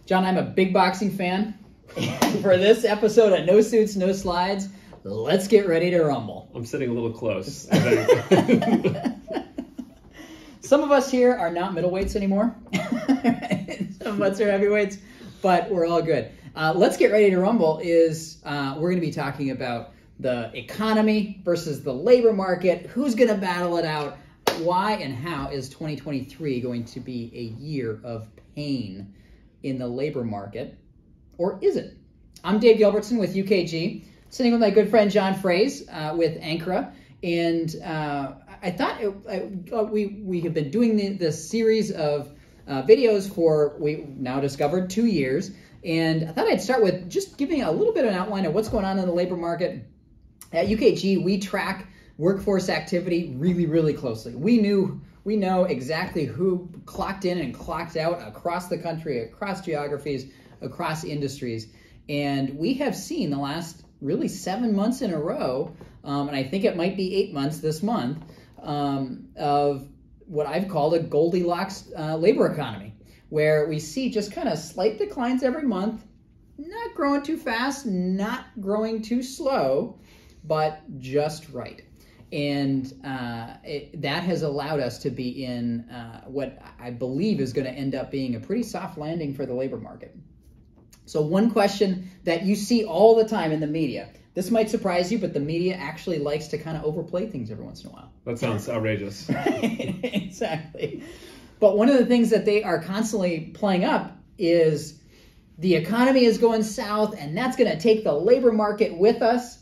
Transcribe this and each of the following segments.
John, I'm a big boxing fan. And for this episode of No Suits, No Slides, let's get ready to rumble. I'm sitting a little close. Some of us here are not middleweights anymore. Some of us are heavyweights, but we're all good. Let's get ready to rumble is we're going to be talking about the economy versus the labor market. Who's going to battle it out? Why and how is 2023 going to be a year of pain in the labor market? Or is it? I'm Dave Gilbertson with UKG, sitting with my good friend John Frehse with Ankara. And I thought we have been doing this series of videos for, we now discovered, 2 years. And I thought I'd start with just giving a little bit of an outline of what's going on in the labor market. At UKG, we track workforce activity really, really closely. We know exactly who clocked in and clocked out across the country, across geographies, across industries. And we have seen the last really 7 months in a row, and I think it might be 8 months this month, of what I've called a Goldilocks labor economy, where we see just kind of slight declines every month, not growing too fast, not growing too slow, but just right. And that has allowed us to be in what I believe is going to end up being a pretty soft landing for the labor market. So one question that you see all the time in the media, this might surprise you, but the media actually likes to kind of overplay things every once in a while. That sounds outrageous. Right, exactly. But one of the things that they are constantly playing up is the economy is going south, and that's going to take the labor market with us.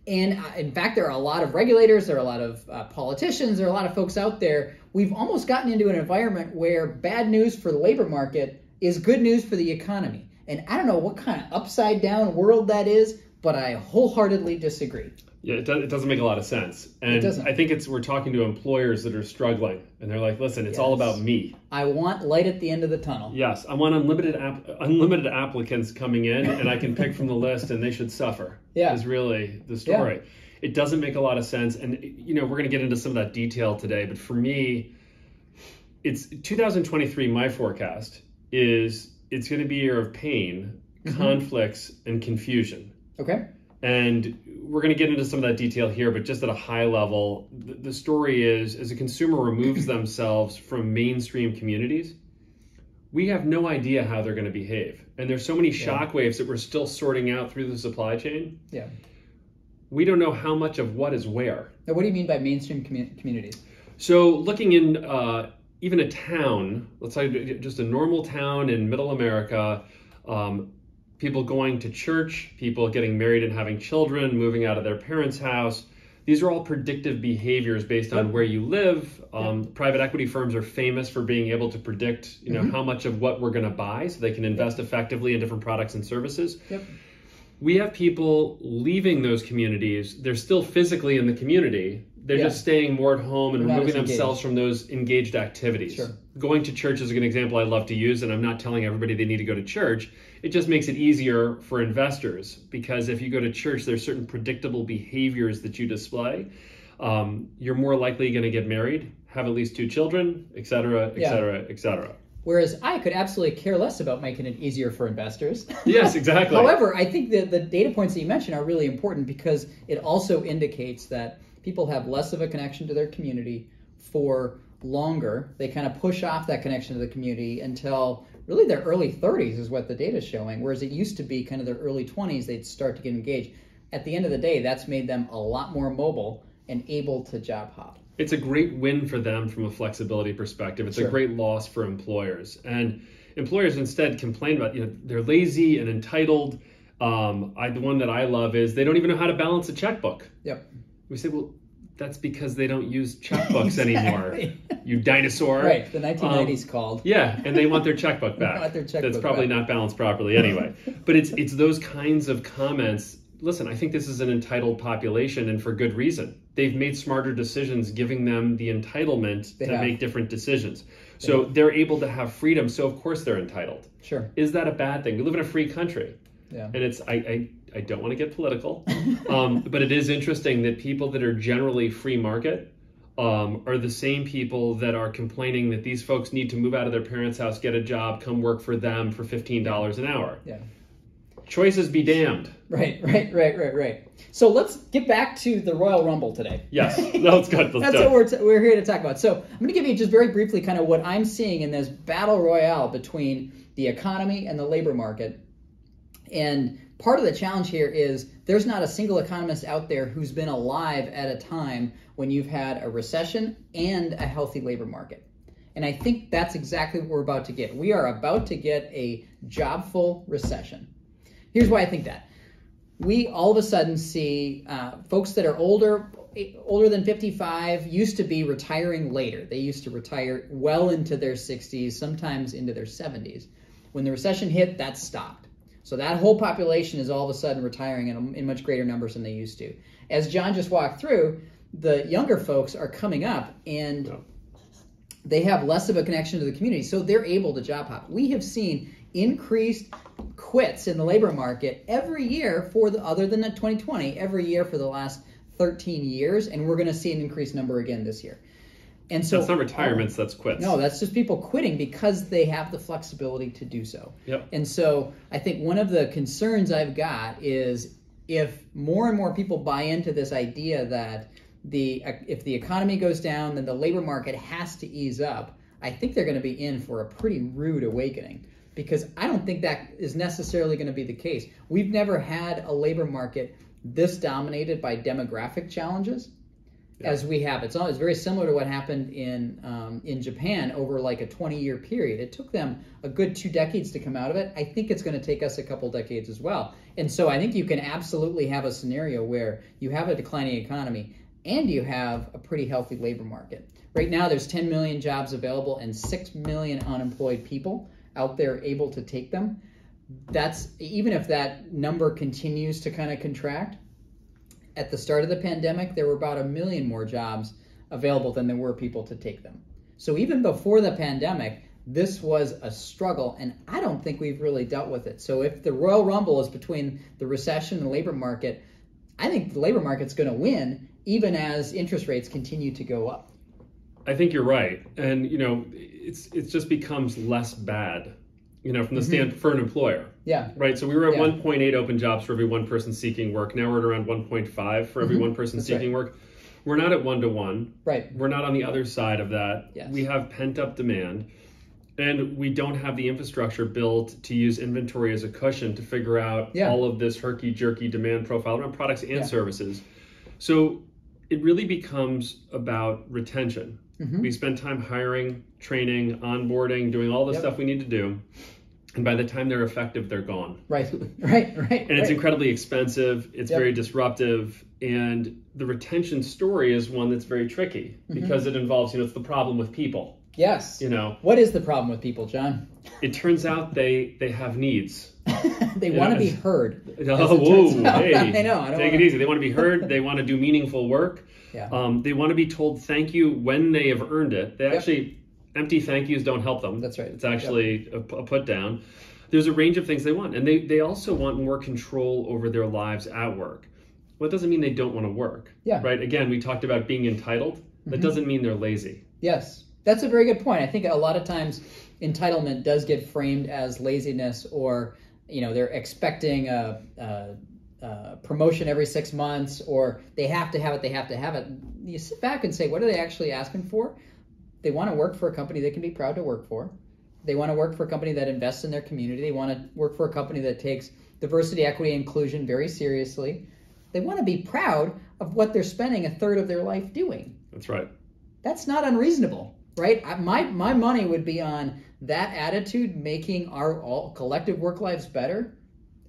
And in fact, there are a lot of regulators, there are a lot of politicians, there are a lot of folks out there. We've almost gotten into an environment where bad news for the labor market is good news for the economy. And I don't know what kind of upside down world that is, but I wholeheartedly disagree. Yeah, it doesn't make a lot of sense. And it doesn't. I think we're talking to employers that are struggling, and they're like, listen, it's all about me. I want light at the end of the tunnel. Yes, I want unlimited applicants coming in, and I can pick from the list, and they should suffer. Yeah. Is really the story. Yeah. It doesn't make a lot of sense. And, we're going to get into some of that detail today. But for me, it's 2023, my forecast is it's going to be a year of pain, conflicts, and confusion. Okay. And we're going to get into some of that detail here, but just at a high level, the story is, as a consumer removes themselves from mainstream communities, we have no idea how they're going to behave. And there's so many shockwaves that we're still sorting out through the supply chain. Yeah. We don't know how much of what is where. Now, what do you mean by mainstream communities? So looking in even a town, let's say just a normal town in middle America, people going to church, people getting married and having children, moving out of their parents' house. These are all predictive behaviors based on where you live. Private equity firms are famous for being able to predict, how much of what we're going to buy so they can invest effectively in different products and services. Yep. We have people leaving those communities. They're still physically in the community. They're just staying more at home and removing themselves from those engaged activities. Sure. Going to church is an example I love to use, and I'm not telling everybody they need to go to church. It just makes it easier for investors, because if you go to church, there's certain predictable behaviors that you display. You're more likely going to get married, have at least 2 children, et cetera, et cetera, et cetera. Whereas I could absolutely care less about making it easier for investors. Yes, exactly. However, I think that the data points that you mentioned are really important, because it also indicates that people have less of a connection to their community for longer. They kind of push off that connection to the community until really their early 30s is what the data is showing, whereas it used to be kind of their early 20s they'd start to get engaged. At the end of the day, that's made them a lot more mobile and able to job hop. It's a great win for them from a flexibility perspective. It's a great loss for employers. And employers instead complain about, they're lazy and entitled. The one that I love is they don't even know how to balance a checkbook. Yep. We say, well, that's because they don't use checkbooks anymore. You dinosaur. Right, the 1990s called. Yeah, and they want their checkbook back. That's probably not balanced properly anyway. But it's those kinds of comments. Listen, I think this is an entitled population, and for good reason. They've made smarter decisions, giving them the entitlement to make different decisions. So they're able to have freedom, so of course they're entitled. Sure. Is that a bad thing? We live in a free country. Yeah. And it's I don't want to get political, but it is interesting that people that are generally free market are the same people that are complaining that these folks need to move out of their parents' house, get a job, come work for them for $15 an hour. Yeah. Choices be damned. Right. So let's get back to the Royal Rumble today. Yes, no, it's good. That's what we're here to talk about. So I'm going to give you just very briefly kind of what I'm seeing in this battle royale between the economy and the labor market. And part of the challenge here is there's not a single economist out there who's been alive at a time when you've had a recession and a healthy labor market. And I think that's exactly what we're about to get. We are about to get a job-full recession. Here's why I think that. We all of a sudden see folks that are older than 55 used to be retiring later. They used to retire well into their 60s, sometimes into their 70s. When the recession hit, that stopped. So that whole population is all of a sudden retiring in much greater numbers than they used to. As John just walked through, the younger folks are coming up and they have less of a connection to the community, so they're able to job hop. We have seen increased quits in the labor market every year other than 2020, every year for the last 13 years, and we're going to see an increased number again this year. And so that's not retirements, that's quits. No, that's just people quitting because they have the flexibility to do so. Yep. And so I think one of the concerns I've got is if more and more people buy into this idea that if the economy goes down, then the labor market has to ease up, I think they're going to be in for a pretty rude awakening, because I don't think that is necessarily going to be the case. We've never had a labor market this dominated by demographic challenges as we have. It's very similar to what happened in Japan over like a 20-year period. It took them a good 2 decades to come out of it. I think it's going to take us a couple decades as well. And so I think you can absolutely have a scenario where you have a declining economy and you have a pretty healthy labor market. Right now there's 10 million jobs available and 6 million unemployed people out there able to take them. That's, even if that number continues to kind of contract, at the start of the pandemic, there were about 1 million more jobs available than there were people to take them. So even before the pandemic, this was a struggle, and I don't think we've really dealt with it. So if the Royal Rumble is between the recession and the labor market, I think the labor market's going to win, even as interest rates continue to go up. I think you're right. And, it just becomes less bad, from the stand for an employer. Yeah. Right. So we were at 1.8 open jobs for every one person seeking work. Now we're at around 1.5 for every one person seeking work. We're not at 1-to-1. Right. We're not on the other side of that. Yes. We have pent up demand, and we don't have the infrastructure built to use inventory as a cushion to figure out all of this herky-jerky demand profile around products and services. So it really becomes about retention. We spend time hiring, training, onboarding, doing all the stuff we need to do. And by the time they're effective, they're gone. Right. And it's incredibly expensive. It's very disruptive. And the retention story is one that's very tricky because it involves, it's the problem with people. Yes. What is the problem with people, John? It turns out they have needs. They want to be heard. Oh, whoa, hey, I know. Take it easy. They want to be heard. They want to do meaningful work. Yeah. They want to be told thank you when they have earned it. They actually, empty thank yous don't help them. That's right. It's actually a put down. There's a range of things they want. And they also want more control over their lives at work. Well, it doesn't mean they don't want to work. Yeah. Right? Again, we talked about being entitled. That doesn't mean they're lazy. Yes. That's a very good point. I think a lot of times entitlement does get framed as laziness, or they're expecting a promotion every 6 months, or they have to have it. You sit back and say, what are they actually asking for? They want to work for a company they can be proud to work for. They want to work for a company that invests in their community. They want to work for a company that takes diversity, equity, and inclusion very seriously. They want to be proud of what they're spending a third of their life doing. That's right. That's not unreasonable, right? My money would be on that attitude making our all collective work lives better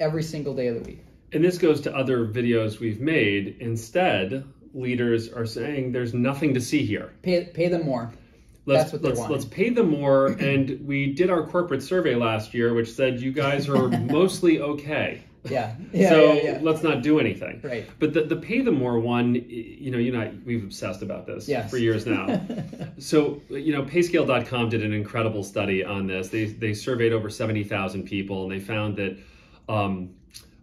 every single day of the week. And this goes to other videos we've made. Instead, leaders are saying there's nothing to see here. Pay them more. That's what they want. Let's pay them more. And we did our corporate survey last year, which said you guys are mostly okay. So let's not do anything. Right. But the pay them more one, we've obsessed about this for years now. So, payscale.com did an incredible study on this. They surveyed over 70,000 people, and they found that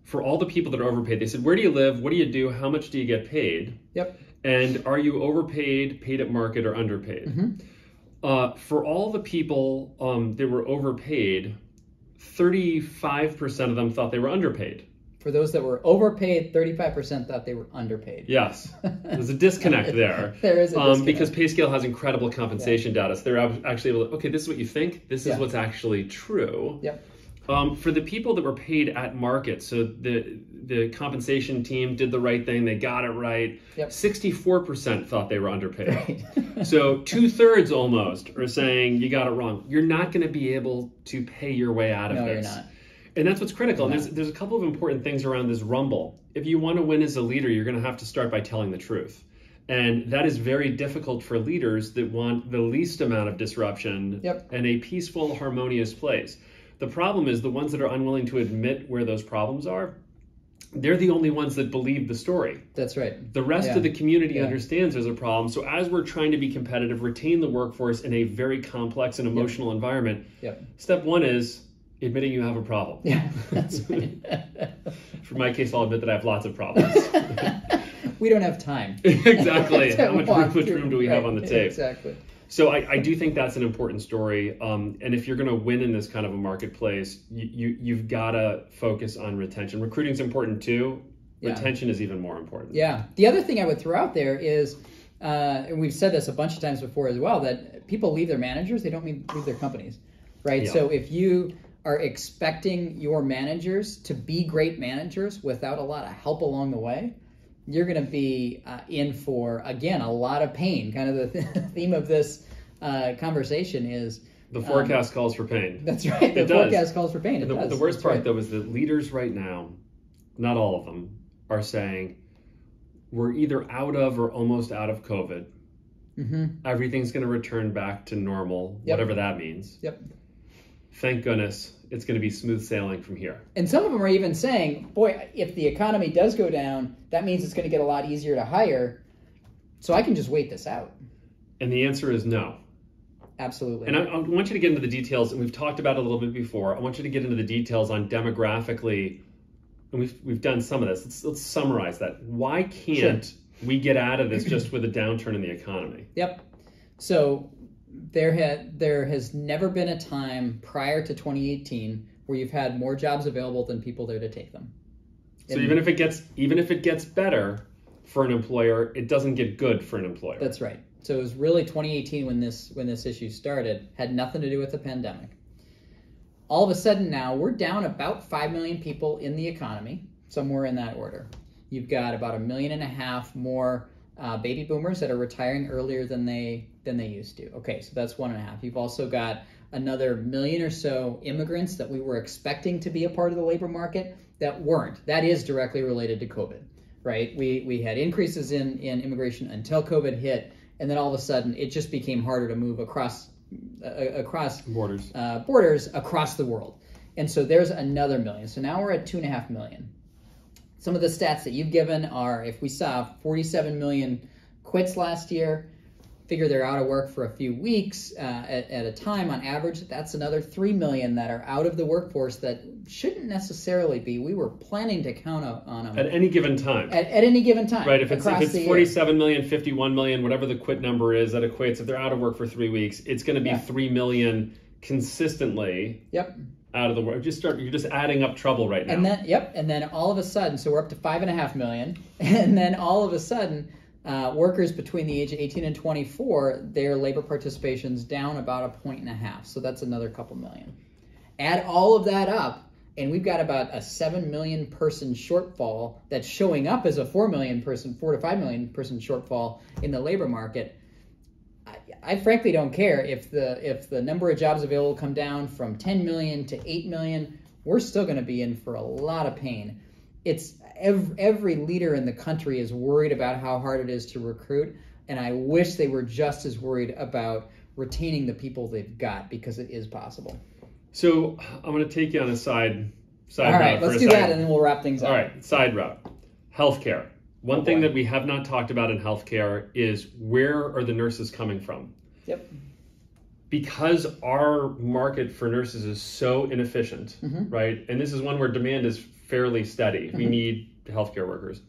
for all the people that are overpaid, they said, where do you live? What do you do? How much do you get paid? Yep. And are you overpaid, paid at market, or underpaid? For all the people that were overpaid, 35% of them thought they were underpaid. For those that were overpaid, 35% thought they were underpaid. Yes, there's a disconnect there. There is a disconnect. Because PayScale has incredible compensation data. So they're actually able to, okay, this is what you think, this is what's actually true. Yep. For the people that were paid at market, so the compensation team did the right thing, they got it right. Yep. 64% thought they were underpaid. Right. So 2/3 almost are saying you got it wrong. You're not going to be able to pay your way out of this. No, you're not. And that's what's critical. And there's a couple of important things around this rumble. If you want to win as a leader, you're going to have to start by telling the truth. And that is very difficult for leaders that want the least amount of disruption and a peaceful, harmonious place. The problem is the ones that are unwilling to admit where those problems are, they're the only ones that believe the story. That's right. The rest of the community understands there's a problem. So as we're trying to be competitive, retain the workforce in a very complex and emotional environment, step one is admitting you have a problem. Yeah, that's right. For my case, I'll admit that I have lots of problems. We don't have time. Exactly. How much room do we have on the tape? Exactly. So I do think that's an important story. And if you're going to win in this kind of a marketplace, you've got to focus on retention. Recruiting is important too. Retention is even more important. Yeah. The other thing I would throw out there is, and we've said this a bunch of times before as well, that people leave their managers, they don't leave their companies, right? Yeah. So if you are expecting your managers to be great managers without a lot of help along the way, you're going to be in for, again, a lot of pain. Kind of the theme of this conversation is... The forecast calls for pain. That's right. The forecast calls for pain. The worst part, though, is that leaders right now, not all of them, are saying, we're either out of or almost out of COVID. Everything's going to return back to normal, whatever that means. Thank goodness it's going to be smooth sailing from here. And some of them are even saying, boy, if the economy does go down, that means it's going to get a lot easier to hire, so I can just wait this out. And the answer is no. Absolutely. And I want you to get into the details, and we've talked about it a little bit before. I want you to get into the details on demographically, and we've done some of this. Let's summarize that. Why can't we get out of this just with a downturn in the economy? So there has never been a time prior to 2018 where you've had more jobs available than people there to take them. So even if it gets better for an employer, it doesn't get good for an employer. That's right. So it was really 2018 when this issue started. Had nothing to do with the pandemic. All of a sudden now we're down about 5 million people in the economy, somewhere in that order. You've got about 1.5 million more baby boomers that are retiring earlier than they used to. Okay, so that's 1.5. You've also got another 1 million or so immigrants that we were expecting to be a part of the labor market that weren't. That is directly related to COVID, right? We had increases in immigration until COVID hit, and then all of a sudden it just became harder to move across borders across the world. And so there's another 1 million. So now we're at 2.5 million. Some of the stats that you've given are, if we saw 47 million quits last year, figure they're out of work for a few weeks at a time on average, that's another 3 million that are out of the workforce that shouldn't necessarily be. We were planning to count on them. At any given time. At any given time. Right, if it's 47 million, 51 million, whatever the quit number is, that equates, if they're out of work for 3 weeks, it's going to be 3 million consistently. Out of the work. You're just adding up trouble right now. And then all of a sudden, so we're up to 5.5 million, and then all of a sudden, workers between the age of 18 and 24, their labor participation's down about 1.5 points. So that's another couple million. Add all of that up, and we've got about a 7 million person shortfall that's showing up as a 4 to 5 million person shortfall in the labor market. I frankly don't care if the number of jobs available come down from 10 million to 8 million. We're still going to be in for a lot of pain. It's every leader in the country is worried about how hard it is to recruit, and I wish they were just as worried about retaining the people they've got, because it is possible. So I'm going to take you on a side route. All right, let's do that, and then we'll wrap things up. All right, side route. Healthcare. One thing that we have not talked about in healthcare is, where are the nurses coming from? Because our market for nurses is so inefficient, right? And this is one where demand is fairly steady. We need healthcare workers.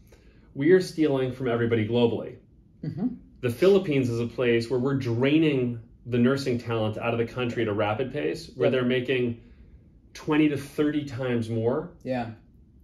We are stealing from everybody globally. The Philippines is a place where we're draining the nursing talent out of the country at a rapid pace, where they're making 20 to 30 times more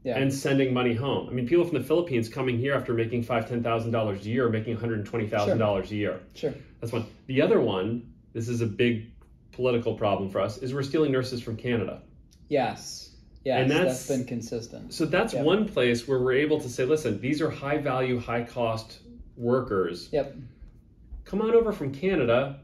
and sending money home. I mean, people from the Philippines coming here after making $5,000, $10,000 a year are making $120,000 a year. Sure. That's one. The other one, this is a big political problem for us, is we're stealing nurses from Canada. Yes. Yes, and that's been consistent. So that's one place where we're able to say, listen, these are high value, high cost workers. Come on over from Canada,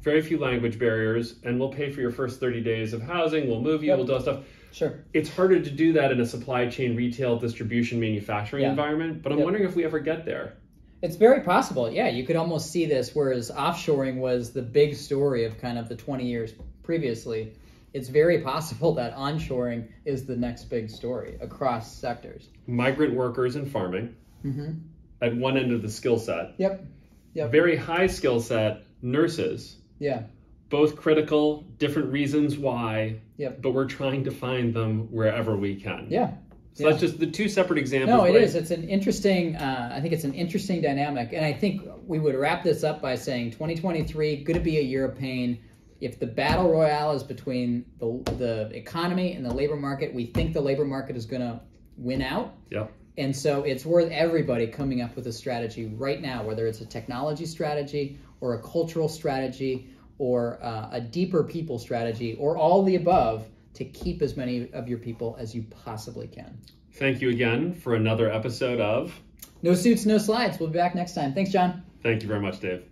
very few language barriers, and we'll pay for your first 30 days of housing, we'll move you, we'll do stuff. Sure. It's harder to do that in a supply chain, retail, distribution, manufacturing environment, but I'm wondering if we ever get there. It's very possible. Yeah, you could almost see this, whereas offshoring was the big story of kind of the 20 years previously. It's very possible that onshoring is the next big story across sectors. Migrant workers in farming at one end of the skill set. Very high skill set nurses. Both critical, different reasons why, but we're trying to find them wherever we can. So that's just the two separate examples. No, it is. It's an interesting, I think it's an interesting dynamic. And I think we would wrap this up by saying 2023, going to be a year of pain. If the battle royale is between the economy and the labor market, we think the labor market is going to win out. And so it's worth everybody coming up with a strategy right now, whether it's a technology strategy or a cultural strategy or a deeper people strategy or all the above to keep as many of your people as you possibly can. Thank you again for another episode of No Suits, No Slides. We'll be back next time. Thanks, John. Thank you very much, Dave.